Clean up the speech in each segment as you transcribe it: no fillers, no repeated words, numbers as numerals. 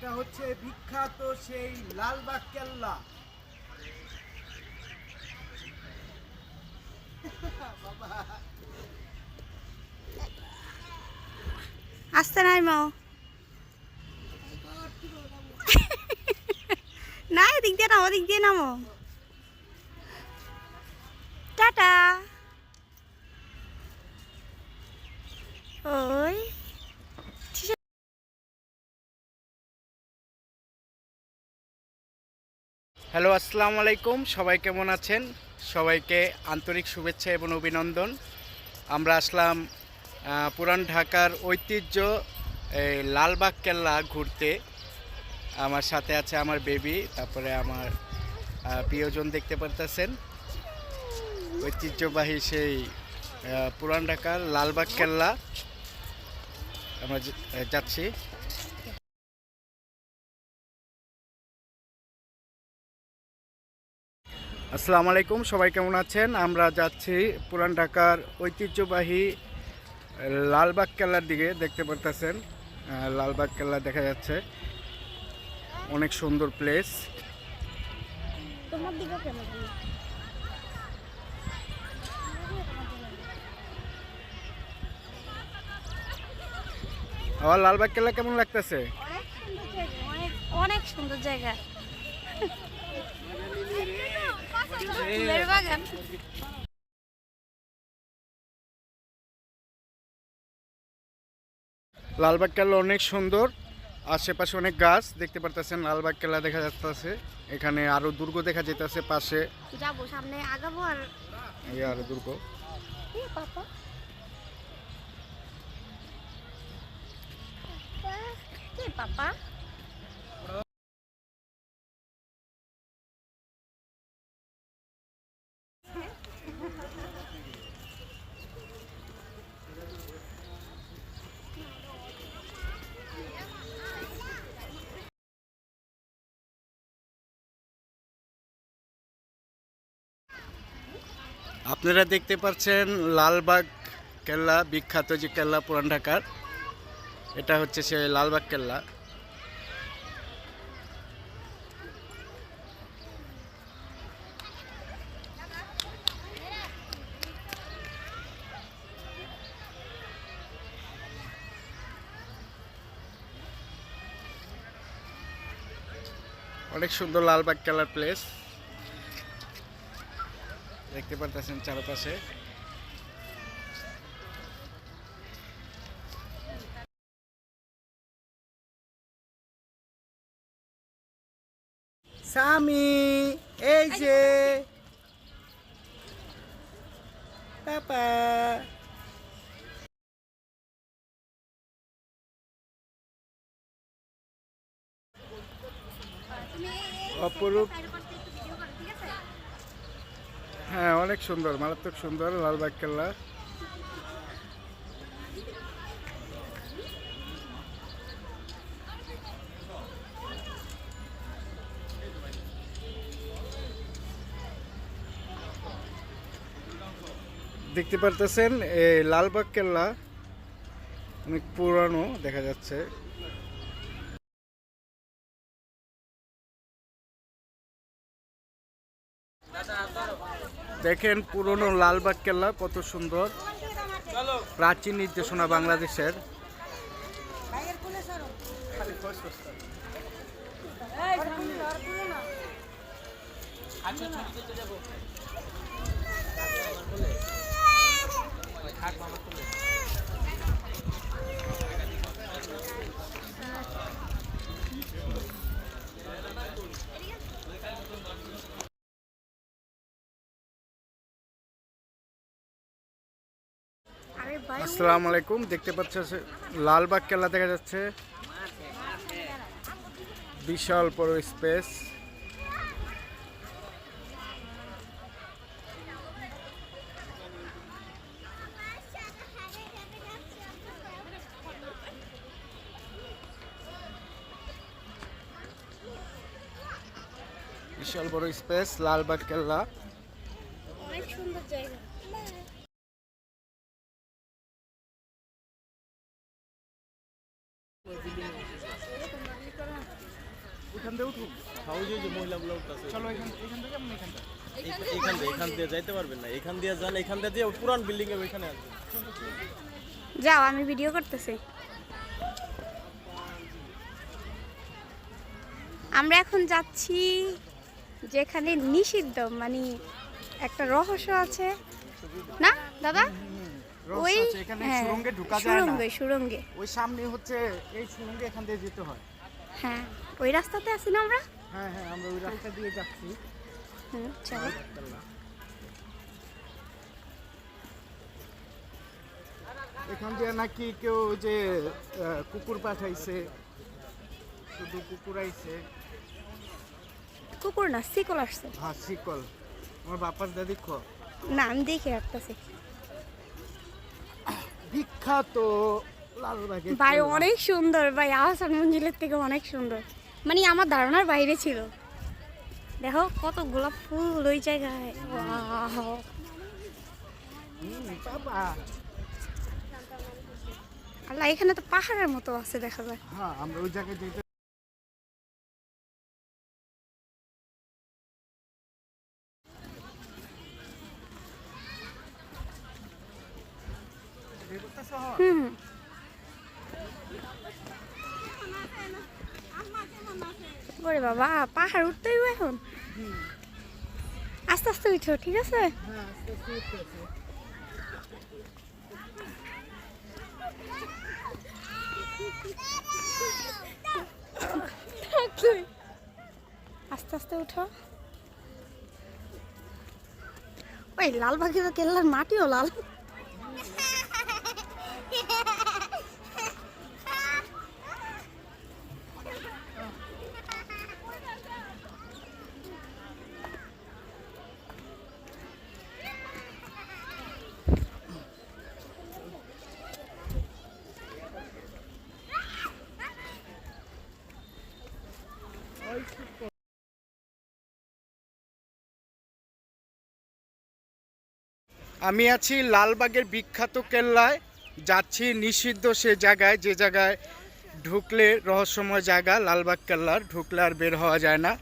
এটা হচ্ছে বিখ্যাত সেই লালবাগ কেল্লা। আসতে নাই মো না, এদিক দিয়ে নামো, এদিক দিয়ে নামো। টাটা। ওই হ্যালো, আসসালামু আলাইকুম। সবাই কেমন আছেন? সবাইকে আন্তরিক শুভেচ্ছা এবং অভিনন্দন। আমরা আসলাম পুরান ঢাকার ঐতিহ্য এই লালবাগ কেল্লা ঘুরতে। আমার সাথে আছে আমার বেবি, তারপরে আমার প্রিয়জন দেখতে পারতেছেন। ঐতিহ্যবাহী সেই পুরান ঢাকার লালবাগ কেল্লা আমরা যাচ্ছি। আসসালামু আলাইকুম, সবাই কেমন আছেন? আমরা যাচ্ছি পুরান ঢাকার ঐতিহ্যবাহী লালবাগ কেল্লার দিকে। দেখতে পারতেছেন লালবাগ কেল্লা দেখা যাচ্ছে, অনেক সুন্দর প্লেস। আমার লালবাগ কেল্লা কেমন লাগতেছে? অনেক সুন্দর জায়গা। লালবাগ কেল্লা অনেক সুন্দর, আশেপাশে অনেক গাছ দেখতে পারতেছেন। লালবাগ কেল্লা দেখা যাচ্ছে, এখানে আরো দুর্গ দেখা যেতেছে পাশে। যাবো সামনে, আগাবো। আর এই আরো দুর্গ। পাপা কে পাপা? আপনারা দেখতে পাচ্ছেন লালবাগ কেল্লা, বিখ্যাত যে কেল্লা পুরান ঢাকার, এটা হচ্ছে সেই লালবাগ কেল্লা। অনেক সুন্দর লালবাগ কেল্লার প্লেস দেখতে পারতেছেন চারপাশে। সামি, এই যে পাপা। অপরূপ, হ্যাঁ অনেক সুন্দর, মারাত্মক সুন্দর লালবাগ কেল্লা। দেখতে পারতেছেন এই লালবাগ কেল্লা অনেক পুরানো দেখা যাচ্ছে। দেখেন পুরনো লালবাগ কেল্লা কত সুন্দর, প্রাচীন নির্দেশনা বাংলাদেশের। আসসালামু আলাইকুম, দেখতে পাচ্ছেন লালবাগ কেল্লা দেখা যাচ্ছে, বিশাল বড় স্পেস। বিশাল বড় স্পেস লালবাগ কেল্লা, অনেক সুন্দর জায়গা। এখান দিয়ে উঠুন। ওই যে মহিলাগুলো উঠতেছে চলো এখান থেকে আপনি এখান থেকে। এখান দিয়ে যাইতে পারবেন না, এখান দিয়ে যান, এখান দিয়ে পুরান বিল্ডিং এর ওইখানে আসবেন। যাও, আমি ভিডিও করতেছি। আমরা এখন যাচ্ছি যেখানে নিষিদ্ধ, মানে একটা রহস্য আছে না দাদা? রহস্য ওই আছে, এখানে হ্যাঁ, সুড়ঙ্গে ঢোকা যায় না। সুড়ঙ্গে ওই সামনে হচ্ছে এই সুড়ঙ্গে, এখান দিয়ে যেতে হয়। হ্যাঁ, ওই রাস্তাতে আছি না আমরা? হ্যাঁ হ্যাঁ, আমরা ওই রাস্তা দিয়ে যাচ্ছি। চলো। এখান দিয়ে নাকি কেউ যে কুকুর পাঠাইছে, শুধু কুকুর আইছে। কুকুর না, শিকল আসছে। হ্যাঁ, শিকল। আমার বাপার দাদি না, আমি দেখে রাখতেছি। বিখ্যাত লালবাগের ভাই কেল্লা। অনেক সুন্দর ভাই, আহসান মঞ্জিলের থেকে অনেক সুন্দর, মানে আমার ধারণার বাইরে ছিল। দেখো কত গোলাপ ফুল ওই জায়গায়। ওয়াও। বাবা। আল্লাহ, এখানে তো পাহাড়ের মতো আছে দেখা যায়। হ্যাঁ, আমরা ওই জায়গায় যেতে। হুম হুম। ওরে বাবা, পাহাড় উঠতেই এখন। আস্তে আস্তে উঠো, ঠিক আছে? হ্যাঁ, আস্তে আস্তে উঠতেছে। আস্তে আস্তে উঠো। ওই লালবাগের কেল্লার মাটিও লাল। আমি আছি লালবাগের বিখ্যাত কেল্লায়, যাচ্ছি নিষিদ্ধ সে জায়গায়, যে জায়গায় ঢুকলে রহস্যময় জায়গা। লালবাগ কেল্লার ঢুকলে আর বের হওয়া যায় না।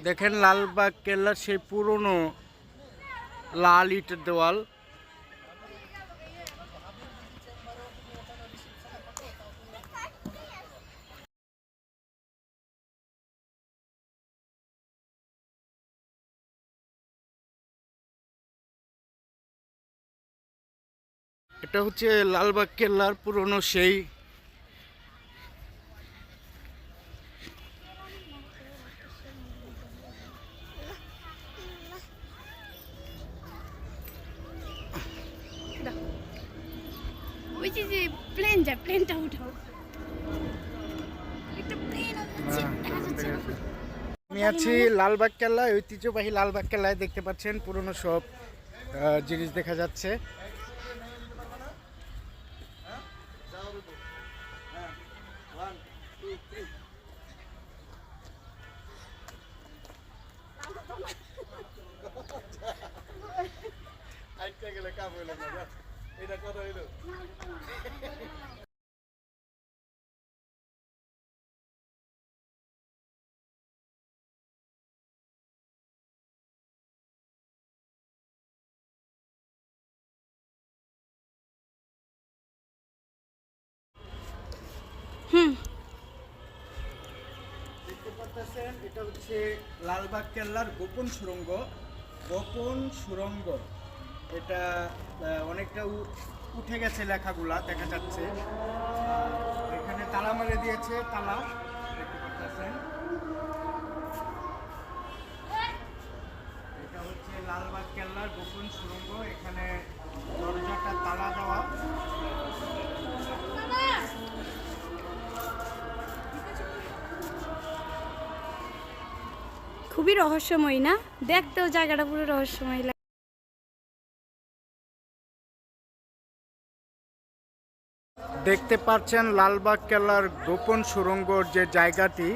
দেখেন লালবাগ কেল্লার সেই পুরনো লাল ইটের দেওয়াল। এটা হচ্ছে লালবাগ কেল্লার পুরনো সেই ওই যে প্লেন যায়, প্লেনটা উঠাও। একটা প্লেন আছে, দেখা যাচ্ছে না। আমি আছি লালবাগ কেল্লায়, ঐতিহ্যবাহী লালবাগ কেল্লায়। দেখতে পাচ্ছেন পুরনো সব জিনিস দেখা যাচ্ছে। হুম। দেখতে পাচ্ছেন এটা হচ্ছে লালবাগ কেল্লার গোপন সুড়ঙ্গ। গোপন সুড়ঙ্গ এটা অনেকটা উঠে গেছে, লেখাগুলা দেখা যাচ্ছে। এখানে তালা মেরে দিয়েছে, তালা দেখতে পাচ্ছেন। এটা হচ্ছে লালবাগ কেল্লার গোপন সুড়ঙ্গ। এখানে দরজাটা তালা দেওয়া। খুবই রহস্যময় না? দেখতেও জায়গাটা পুরো রহস্যময় লাগে। দেখতে পাচ্ছেন লালবাগ কেল্লার গোপন সুড়ঙ্গর যে জায়গাটি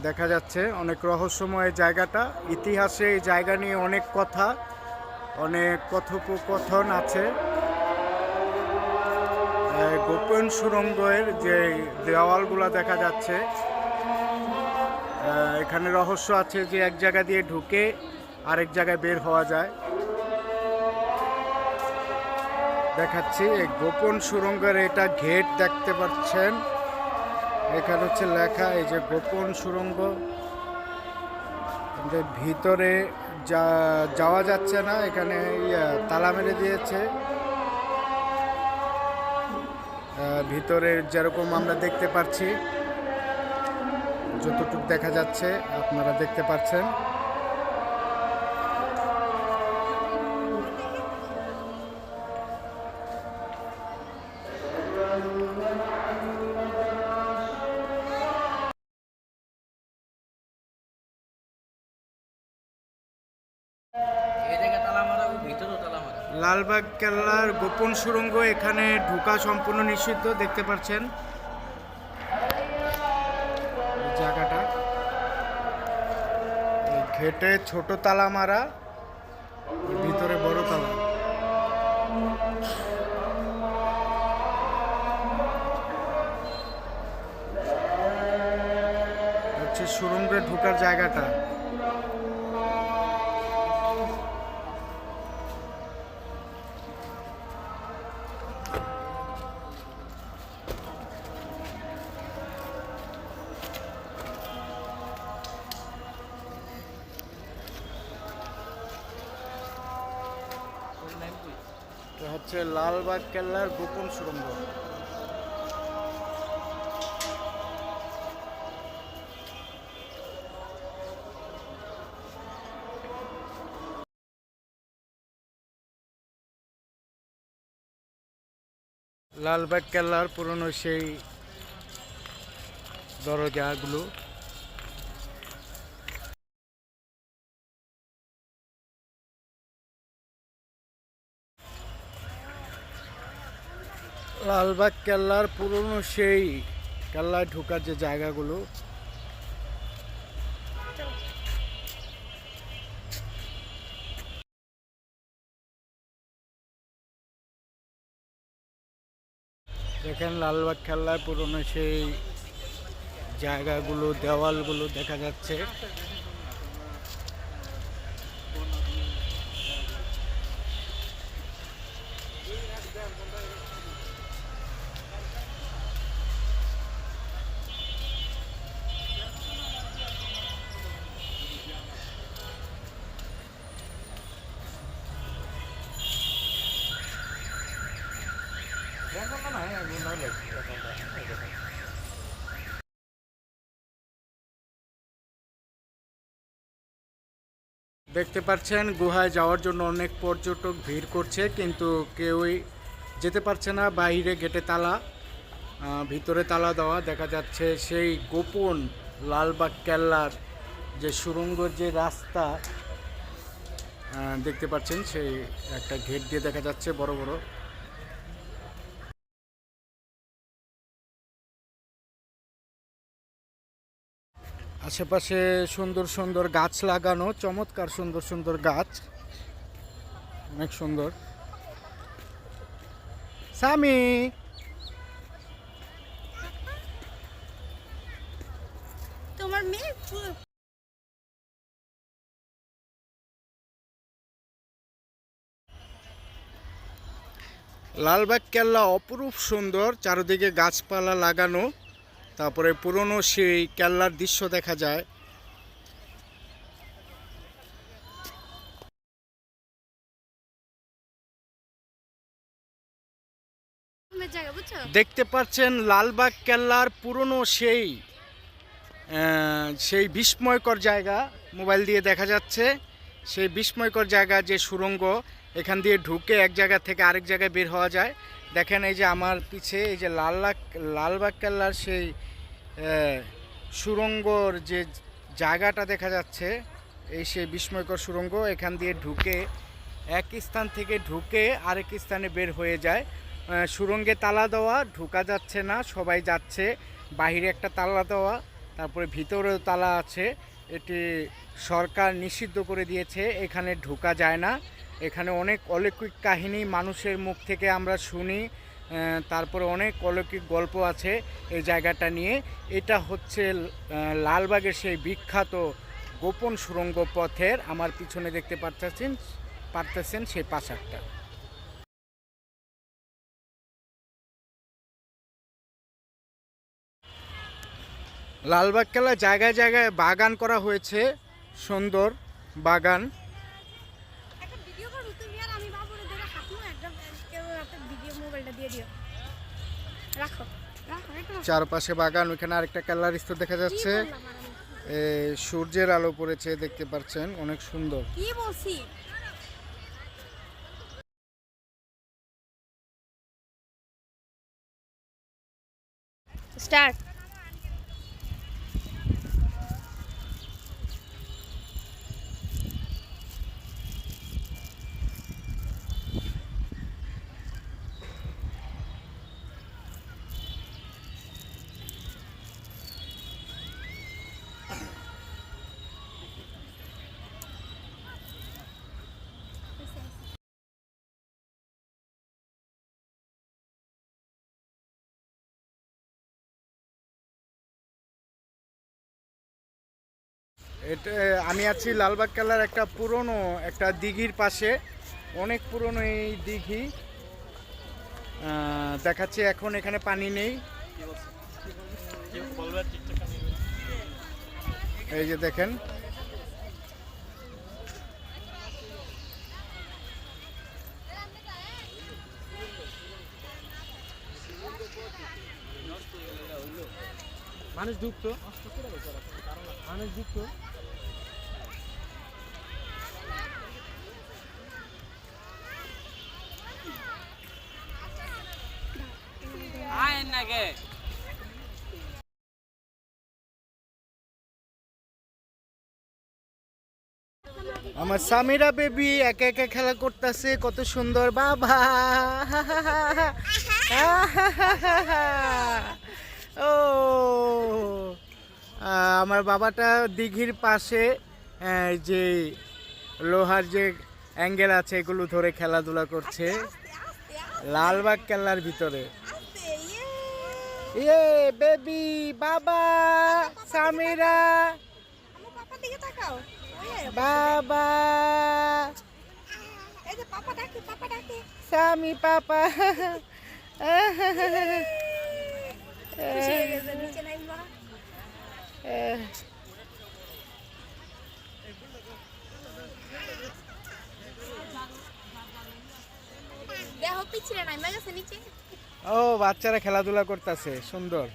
দেখা যাচ্ছে, অনেক রহস্যময় জায়গাটা। ইতিহাসে এই জায়গা নিয়ে অনেক কথা। অনেক কথোপকথন আছে। গোপন সুড়ঙ্গের যে দেওয়ালগুলো দেখা যাচ্ছে, এখানে রহস্য আছে যে এক জায়গা দিয়ে ঢুকে আরেক জায়গায় বের হওয়া যায়। দেখাচ্ছি এই গোপন সুড়ঙ্গের এটা গেট দেখতে পাচ্ছেন, এখানে হচ্ছে লেখা এই যে গোপন সুড়ঙ্গ। ভিতরে যাওয়া যাচ্ছে না, এখানে তালা মেরে দিয়েছে। ভিতরে যেরকম আমরা দেখতে পাচ্ছি, যতটুকু দেখা যাচ্ছে আপনারা দেখতে পাচ্ছেন। লালবাগ কেল্লার গোপন সুড়ঙ্গ, এখানে ঢোকা সম্পূর্ণ নিষিদ্ধ। দেখতে পাচ্ছেন এই জায়গাটা, এই ঘেটে ছোট তালা মারা, ভিতরে বড় তালা। হচ্ছে সুড়ঙ্গে ঢোকার জায়গাটা। এটা হচ্ছে লালবাগ কেল্লার গোপন সুড়ঙ্গ। লালবাগ কেল্লার পুরনো সেই দরজাগুলো। লালবাগ কেল্লার পুরনো সেই কেল্লায় ঢোকার যে জায়গাগুলো, দেখেন লালবাগ কেল্লার পুরনো সেই জায়গাগুলো, দেওয়ালগুলো দেখা যাচ্ছে। দেখতে পাচ্ছেন গুহায় যাওয়ার জন্য অনেক পর্যটক ভিড় করছে, কিন্তু কেউই যেতে পারছে না। বাইরে গেটে তালা, ভিতরে তালা দেওয়া। দেখা যাচ্ছে সেই গোপন লালবাগ কেল্লার যে সুড়ঙ্গের যে রাস্তা দেখতে পাচ্ছেন, সেই একটা গেট দিয়ে দেখা যাচ্ছে বড় বড়। আশেপাশে সুন্দর সুন্দর গাছ লাগানো, চমৎকার সুন্দর সুন্দর গাছ, অনেক সুন্দর। সামি, তোমার মেয়ে লালবাগ কেল্লা অপরূপ সুন্দর, চারিদিকে গাছপালা লাগানো, তারপরে পুরনো সেই কেল্লার দৃশ্য দেখা যায়। জায়গা বুঝছো? দেখতে পাচ্ছেন লালবাগ কেল্লার পুরনো সেই সেই বিস্ময়কর জায়গা, মোবাইল দিয়ে দেখা যাচ্ছে সেই বিস্ময়কর জায়গা, যে সুড়ঙ্গ, এখান দিয়ে ঢুকে এক জায়গা থেকে আরেক জায়গায় বের হওয়া যায়। দেখেন এই যে আমার পিছে এই যে লালবাগ কেল্লার সেই সুড়ঙ্গর যে জায়গাটা দেখা যাচ্ছে, এই সেই বিস্ময়কর সুড়ঙ্গ। এখান দিয়ে ঢুকে এক স্থান থেকে ঢুকে আরেক স্থানে বের হয়ে যায়। সুড়ঙ্গে তালা দেওয়া, ঢোকা যাচ্ছে না, সবাই যাচ্ছে। বাহিরে একটা তালা দেওয়া, তারপরে ভিতরেও তালা আছে। এটি সরকার নিষিদ্ধ করে দিয়েছে, এখানে ঢোকা যায় না। এখানে অনেক অলৌকিক কাহিনী মানুষের মুখ থেকে আমরা শুনি, তারপরে অনেক অলৌকিক গল্প আছে এই জায়গাটা নিয়ে। এটা হচ্ছে লালবাগের সেই বিখ্যাত গোপন সুড়ঙ্গ পথের, আমার পিছনে দেখতে পারতেছেন সেই প্রাসাদটা। লালবাগ কেল্লা জায়গায় জায়গায় বাগান করা হয়েছে, সুন্দর বাগান। একটা ভিডিও করব তুমি আর আমি বাবুরে ধরে হাঁটবো, একটা কেউ একটা ভিডিও মোবাইলটা দিয়ে দিও। রাখো রাখো এটা রাখো। চারপাশে বাগান, ওইখানে আরেকটা কেল্লার স্তর দেখা যাচ্ছে। কি বললাম আর আমি? সূর্যের আলো পড়েছে, দেখতে পাচ্ছেন, অনেক সুন্দর। কি বলছি? স্টার্ট। এটা আমি আছি লালবাগ কেল্লার একটা পুরনো একটা দিঘির পাশে, অনেক পুরনো এই দিঘি। দেখাচ্ছে এখন এখানে পানি নেই। এই যে দেখেন, মানুষ ঢুকতো, মানুষ ঢুকতো। আমার সামিরা বেবি একা একা খেলা করতেছে, কত সুন্দর বাবা। ও আমার বাবাটা দিঘির পাশে যে লোহার যে অ্যাঙ্গেল আছে এগুলো ধরে খেলাধুলা করছে লালবাগ কেল্লার ভিতরে। ইয়ে বেবি বাবা সামিরা আমার পাপার দিকে তাকাও। বাবা এই যে পাপা ডাকে, পাপা ডাকে। সামি পাপা। খুশি হয়ে গেছে, নিচে নামবা। দেখো পিছলে নামবা গেছে নিচে। ও বাচ্চারা খেলাধুলা করতেছে, সুন্দর।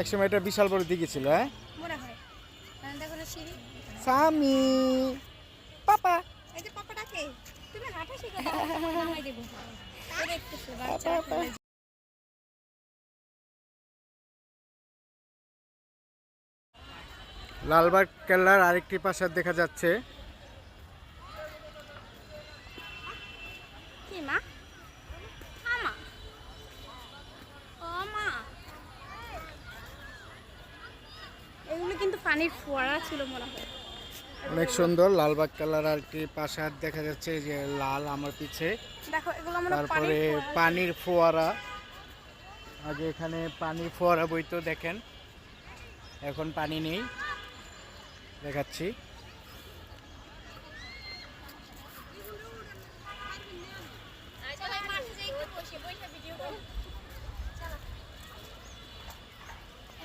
একসময় এটা বিশাল বড় দিঘি ছিল। হ্যাঁ মনে হয় দেখো না সিঁড়ি। সামি পাপা এই যে পাপা ডাকে, তুমি হাঁটা শিখো, নামাই দেবো। এই দেখতেছো বাচ্চা। লালবাগ কেল্লার আরেকটি প্রাসাদ দেখা যাচ্ছে। কি মা? আমা ও মা, এগুলো কিন্তু পানির ফোয়ারা ছিল মনে হয়। অনেক সুন্দর লালবাগ কেল্লার আরেকটি প্রাসাদ দেখা যাচ্ছে, এই যে লাল আমার পিছে। দেখো এগুলো মনে হয় তারপরে পানির ফোয়ারা, আগে এখানে পানির ফোয়ারা বইতো, দেখেন এখন পানি নেই, দেখাচ্ছি।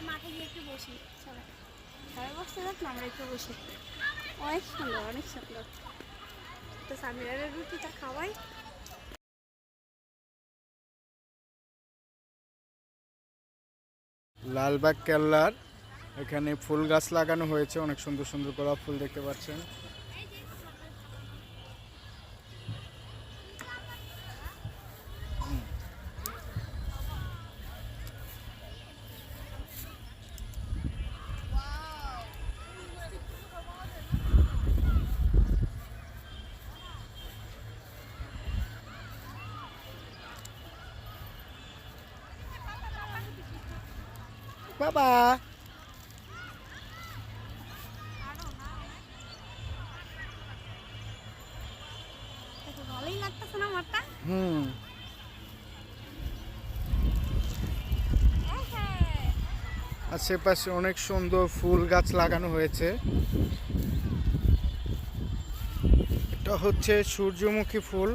মাঠে গিয়ে একটু বসি, চলো ঘরে বসতে যাক না, আমরা একটু বসি। অনেক সুন্দর, অনেক সুন্দর। তো সামিরার রুটিটা খাওয়াই। লালবাগ কেল্লার এখানে ফুল গাছ লাগানো হয়েছে, অনেক সুন্দর সুন্দর গোলাপ ফুল দেখতে পাচ্ছেন। বাবা লাগতেছে না আমারটা? হুম। আশেপাশে অনেক সুন্দর ফুল গাছ লাগানো হয়েছে। এটা হচ্ছে সূর্যমুখী ফুল।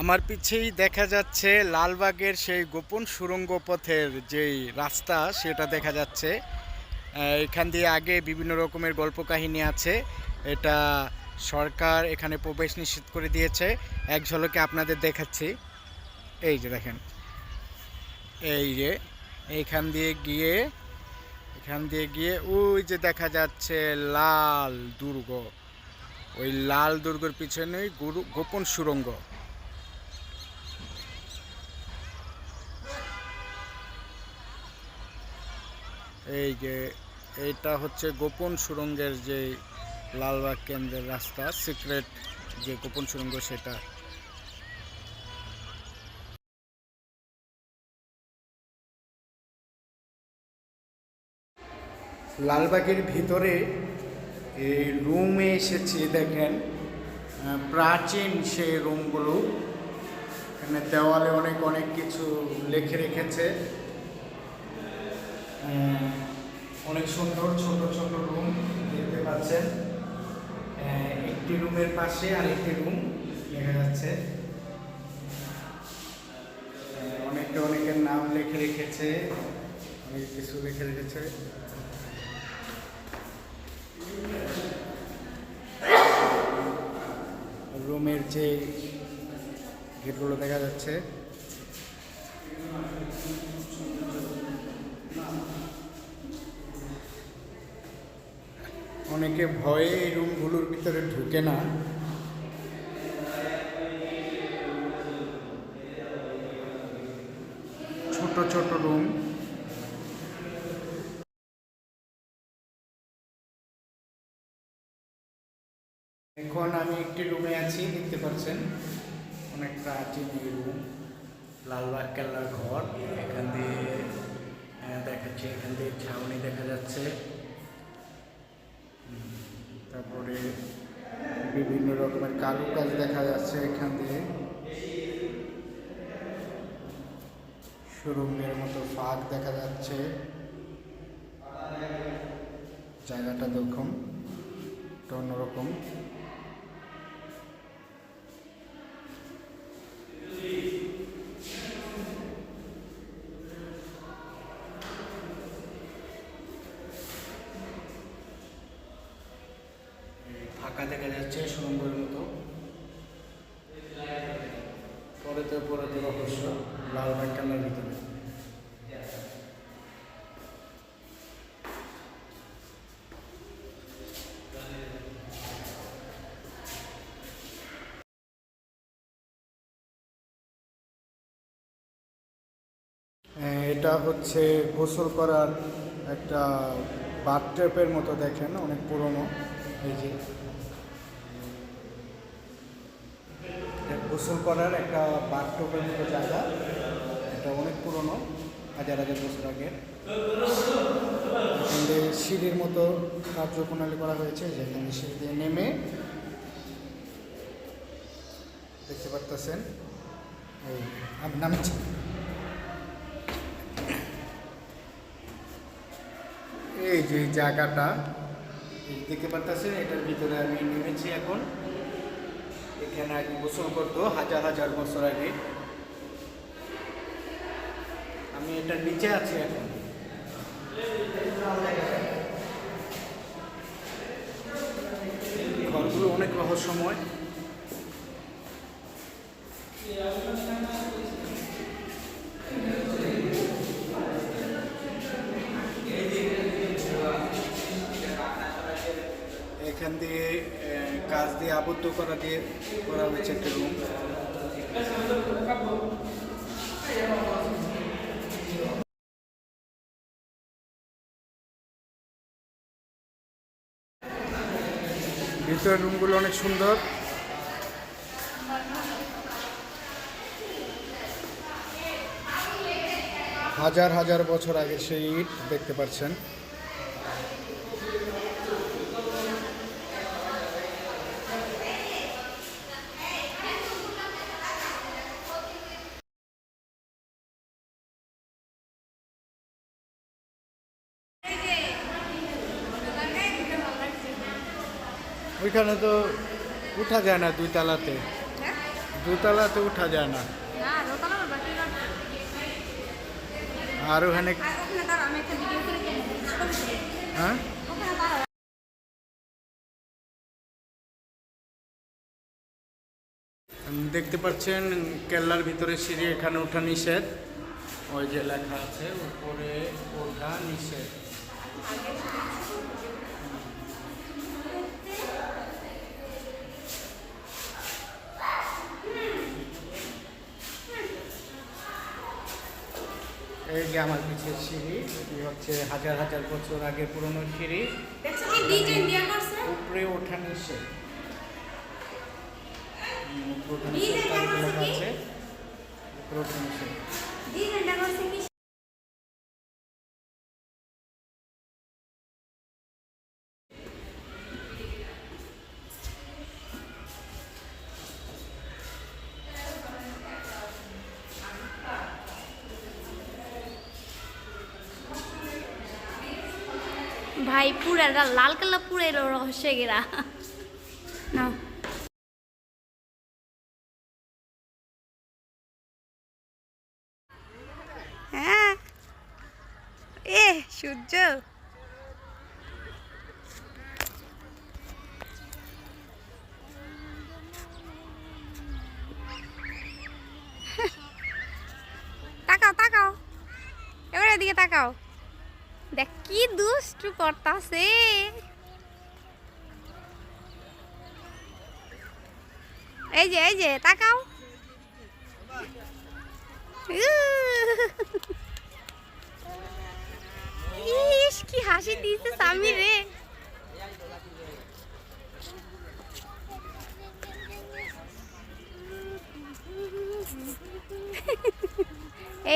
আমার পিছেই দেখা যাচ্ছে লালবাগের সেই গোপন সুড়ঙ্গ পথের যেই রাস্তা সেটা দেখা যাচ্ছে। এখান দিয়ে আগে বিভিন্ন রকমের গল্প কাহিনী আছে। এটা সরকার এখানে প্রবেশ নিষেধ করে দিয়েছে। এক ঝলকে আপনাদের দেখাচ্ছি। এই যে দেখেন, এই যে এখান দিয়ে গিয়ে ওই যে দেখা যাচ্ছে লাল দুর্গ। ওই লাল দুর্গের পিছনেই গোপন সুড়ঙ্গ। এই যে এইটা হচ্ছে গোপন সুড়ঙ্গের যে লালবাগ কেন্দ্রের রাস্তা, সিক্রেট যে গোপন সুড়ঙ্গ সেটা। লালবাগের ভিতরে এই রুমে এসেছি, দেখেন প্রাচীন সেই রুমগুলো। এখানে দেওয়ালে অনেক অনেক কিছু লিখে রেখেছে। অনেক সুন্দর ছোট ছোট রুম দেখতে পাচ্ছেন। একটি রুমের পাশে আরেকটি রুম দেখা যাচ্ছে। অনেকের নাম লিখে রেখেছে, অনেক কিছু লিখে রেখেছে। রুমের যে গেটগুলো দেখা যাচ্ছে, অনেকে ভয়ে এই রুমগুলোর ভিতরে ঢুকে না। ছোট ছোট রুম। এখন আমি একটি রুমে আছি, দেখতে পাচ্ছেন অনেক প্রাচীন এই রুম। লালবাগ কেল্লার ঘর। এখান দিয়ে দেখাচ্ছে, এখান দিয়ে ছাউনি দেখা যাচ্ছে। তারপরে বিভিন্ন রকমের কারুকাজ দেখা যাচ্ছে এখান দিয়ে। সুড়ঙ্গের মতো ফাঁক দেখা যাচ্ছে। জায়গাটা দেখুন, একটা অন্যরকম। ফাঁকা দেখা যাচ্ছে সুড়ঙ্গের মতো। পরেতে রহস্য লালবাগ কেল্লার ভিতরে। এটা হচ্ছে গোসল করার একটা বাথটবের মতো, দেখেন অনেক পুরনো। এই যে গোসল করার একটা বাথটবের মতো জায়গা। এটা অনেক পুরনো, হাজার হাজার বছর আগে। এখানে সিঁড়ির মতো কার্যপ্রণালী করা হয়েছে, যেখানে সিঁড়ি দিয়ে নেমে দেখতে পারতেছেন এই আমি নামছি। এই যে জায়গাটা দেখতে পারতেছেন, এটার ভিতরে আমি নেমেছি এখন। এখানে আগে গোসল করতো হাজার হাজার বছর আগে। আমি এটার নিচে আছি এখন। ঘরগুলো অনেক রহস্যময়। এখান দিয়ে কাঁচ দিয়ে আবদ্ধ করা হয়েছে একটা রুম। ভিতরের রুমগুলো অনেক সুন্দর। হাজার হাজার বছর আগে সেই ইট দেখতে পাচ্ছেন। ওইখানে তো উঠা যায় না, দুই তালাতে উঠা যায় না। আর ওখানে হ্যাঁ দেখতে পাচ্ছেন কেল্লার ভিতরে সিঁড়ি, এখানে ওঠা নিষেধ। ওই যে লেখা আছে উপরে ওঠা নিষেধ। এই যে আমার পিছের সিঁড়ি, এটি হচ্ছে হাজার হাজার বছর আগে পুরনো সিঁড়ি। উপরে ওঠা নিষেধ, উপরে ওঠা নিষেধ তারিখে লেখা আছে, উপরে ওঠা নিষেধ। ভাই পুরা লাল কালা পুরা এলো রহস্য গেরা না। হ্যাঁ এ সূর্য তাকাও তাকাও, এবার এদিকে তাকাও, দেখ কি দুষ্টু করতাছে। এই যে তাকাও। ইস কি হাসি দিয়েছে সামি রে।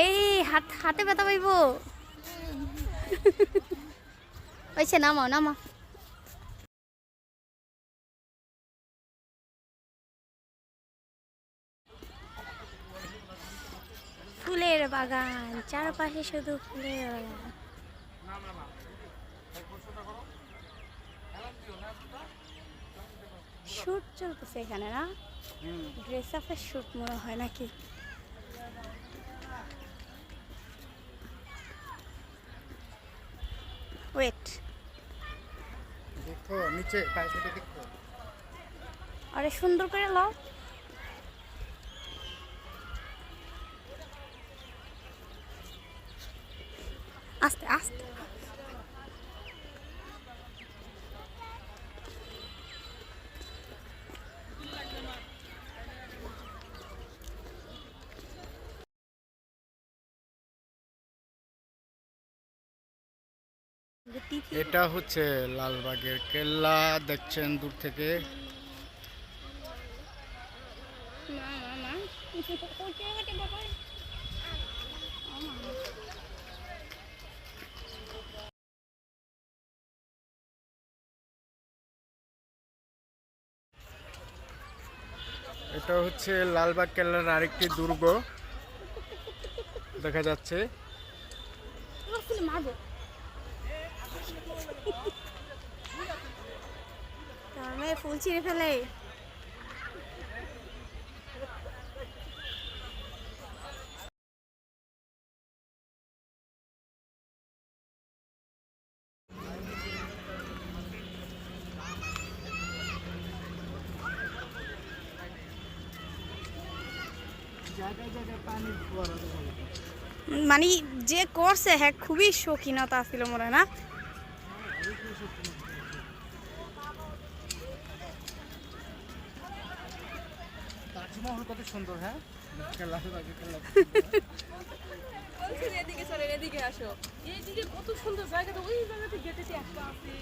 এই হাতে ব্যথা পাইব। ওইছে নামাও নামাও। ফুলের বাগান, চারপাশে শুধু ফুলের বাগান। শুট চলতেছে এখানে না, ড্রেস আপের শুট মনে হয় নাকি। ওয়েট, দেখো নিচে পায়ে দেখো। আরে সুন্দর করে লাও। আস্তে আস্তে। এটা হচ্ছে লালবাগের কেল্লা, দেখছেন দূর থেকে। এটা হচ্ছে লালবাগ কেল্লার আরেকটি দুর্গ দেখা যাচ্ছে। ফুল ছিঁড়ে ফেলে। মানে যে করছে হ্যাঁ খুবই শৌখিনতা ছিল মনে হয় না। তাজমহল কত সুন্দর। হ্যাঁ এদিকে চলে, এদিকে আসো, এইদিকে কত সুন্দর জায়গা, তো ওই জায়গাতে গেটেতে একটা আছে।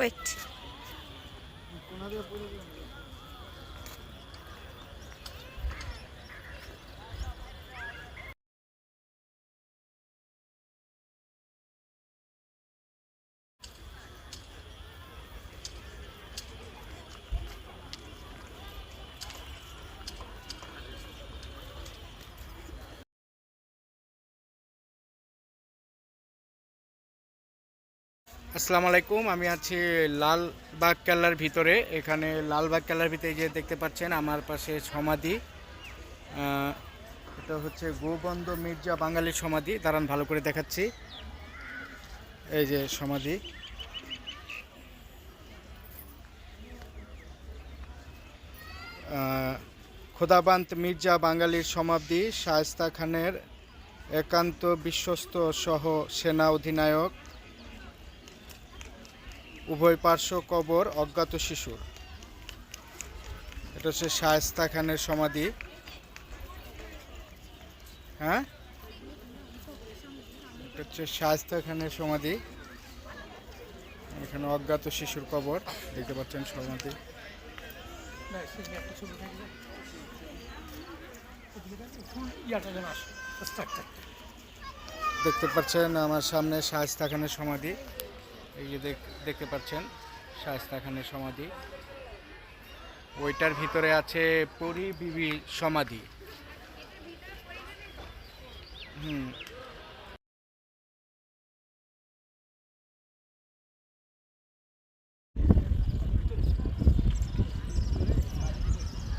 ওয়েট। আসসালামু আলাইকুম, আমি আছি লালবাগ কেল্লার ভিতরে। এখানে লালবাগ কেল্লার ভিতরে যে দেখতে পাচ্ছেন আমার পাশে সমাধি, এটা হচ্ছে গোবন্দ মির্জা বাঙালির সমাধি। দাঁড়ান ভালো করে দেখাচ্ছি। এই যে সমাধি, খোদাবান্ত মির্জা বাঙালির সমাধি, শায়েস্তা খানের একান্ত বিশ্বস্ত সহ সেনা অধিনায়ক, উভয় পার্শ্ব কবর অজ্ঞাত শিশুর। এটা হচ্ছে শায়েস্তা খানের সমাধি। হ্যাঁ, এটা হচ্ছে শায়েস্তা খানের সমাধি। এখানে অজ্ঞাত শিশুর কবর দেখতে পাচ্ছেন সমাধি। দেখতে পাচ্ছেন আমার সামনে শায়েস্তা খানের সমাধি। এই যে দেখতে পাচ্ছেন শায়েস্তা খানের সমাধি। ওইটার ভিতরে আছে পরি বিবি সমাধি।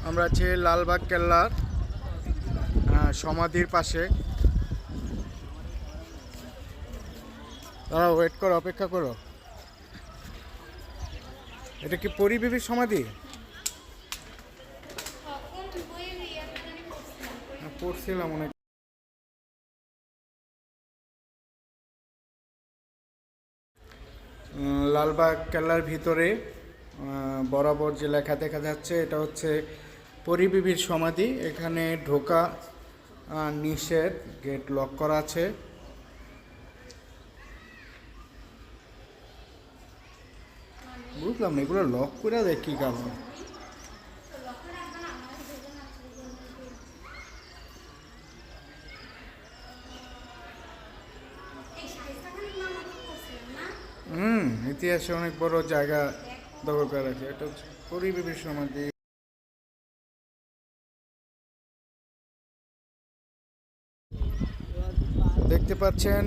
আমরা আছি লালবাগ কেল্লার সমাধির পাশে। দাঁড়াও, ওয়েট করো, অপেক্ষা করো। এটা কি পরি বিবির সমাধি? পড়ছিলাম অনেক। লালবাগ কেল্লার ভিতরে বরাবর যে লেখা দেখা যাচ্ছে এটা হচ্ছে পরি বিবির সমাধি। এখানে ঢোকা নিষেধ, গেট লক করা আছে। বুঝলাম না এগুলো লক করে দেয় কি কারণ। ইতিহাসে অনেক বড় জায়গা দখল করে রাখে। এটা হচ্ছে পরি বিবির সমাধি। দেখতে পাচ্ছেন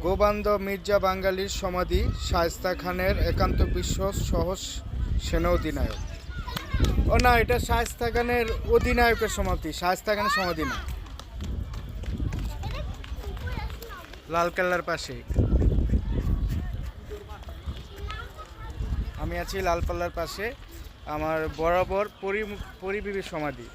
গোবন্দ মির্জা বাঙালির সমাধি, শায়েস্তা খানের একান্ত বিশ্বাস সহ সেনা অধিনায়ক। ও না, এটা শায়েস্তা খানের অধিনায়কের সমাধি, শায়েস্তা খানের সমাধি না। লালকেল্লার পাশে আমি আছি, লালপাল্লার পাশে। আমার বরাবর পরি বিবির সমাধি।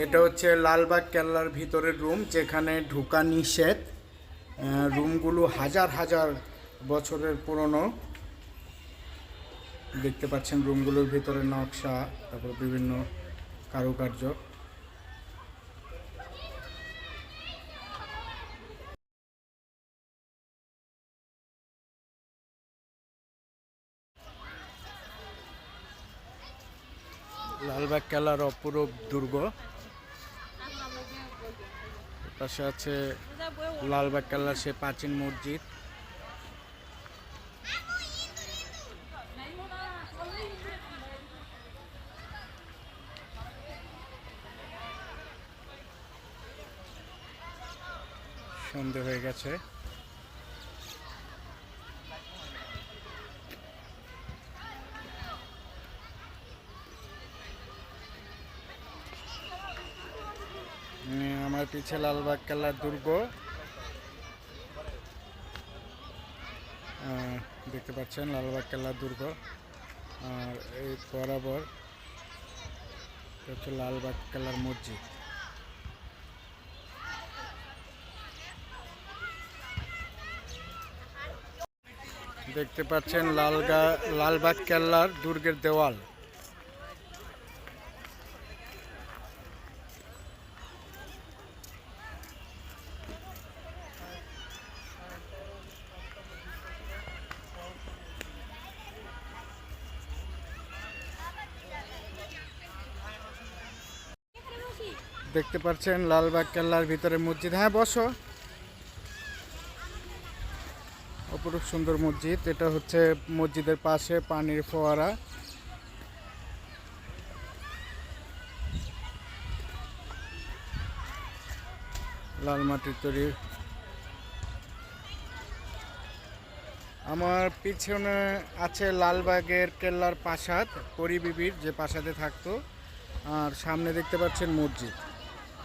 এটা হচ্ছে লালবাগ কেল্লার ভিতরের রুম, যেখানে ঢোকা নিষেধ। রুমগুলো হাজার হাজার বছরের পুরনো। দেখতে পাচ্ছেন রুমগুলোর ভিতরে নকশা, তারপর বিভিন্ন কারুকার্য। লালবাগ কেল্লার অপরূপ দুর্গ। পাশে আছে লালবাগ কেল্লার সে প্রাচীন মসজিদ। সন্ধে হয়ে গেছে। আমার পিছে লালবাগ কেল্লার দুর্গ দেখতে পাচ্ছেন, লালবাগ কেল্লার দুর্গ। আর এই বরাবর হচ্ছে লালবাগ কেল্লার মসজিদ। দেখতে পাচ্ছেন লালবাগ কেল্লার দুর্গের দেওয়াল। দেখতে পাচ্ছেন লালবাগ কেল্লার ভিতরে মসজিদ। হ্যাঁ বসো। অপরূপ সুন্দর মসজিদ। এটা হচ্ছে মসজিদের পাশে পানির ফোয়ারা। লাল মাটির তৈরি। আমার পিছনে আছে লালবাগের কেল্লার প্রাসাদ, পরী বিবির যে প্রাসাদে থাকতো। আর সামনে দেখতে পাচ্ছেন মসজিদ।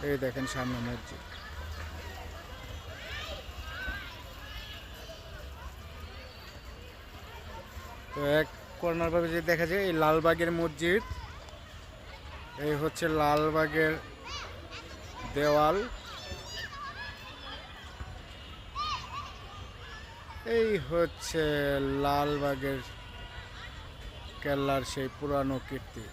এই দেখেন সামনে মসজিদ। তো এক কর্নার ভাবে যে দেখা যায় এই লালবাগের মসজিদ, এই হচ্ছে লালবাগের দেওয়াল, এই হচ্ছে লালবাগের কেল্লার সেই পুরানো কীর্তি।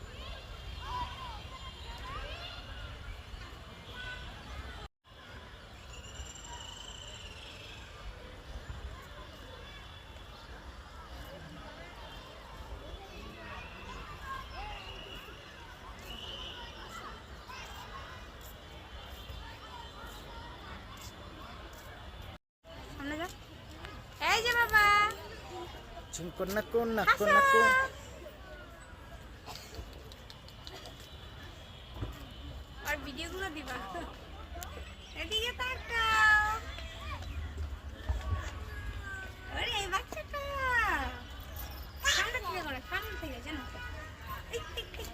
সামনে যা। এই যে বাবা, কন্যা কন্যা কন্যা কন্যা। আর ভিডিওগুলো দিবা। এদিকে তাকাও। আরে এই বাচ্চাটা সামনে থেকে করে, সামনে থেকে জানো। Tick tick tick.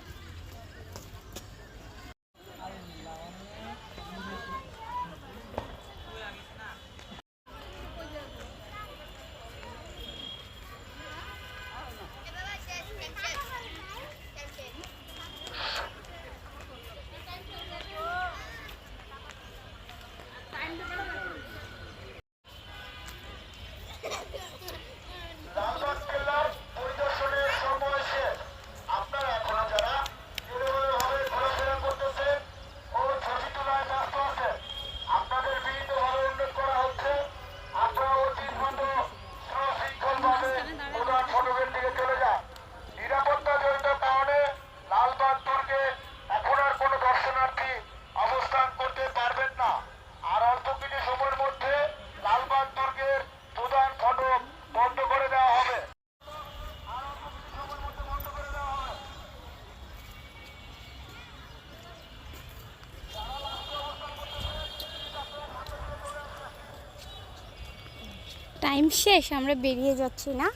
টাইম শেষ, আমরা বেরিয়ে যাচ্ছি না।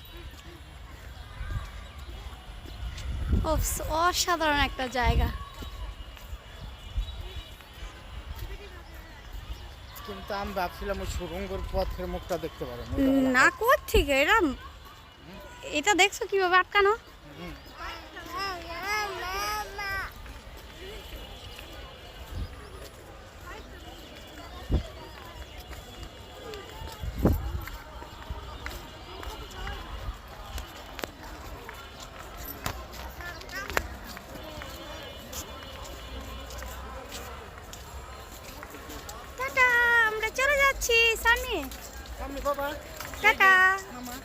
অসাধারণ একটা জায়গা। কিন্তু আমি ভাবছিলাম ওই সুরঙ্গের পথের মুখটা দেখতে পারেন। না কোত্থেকে এরা, এটা দেখছো কিভাবে আটকানো। টাটা, আমরা চলে যাচ্ছি সামনে। বাবা টাটা। মামা।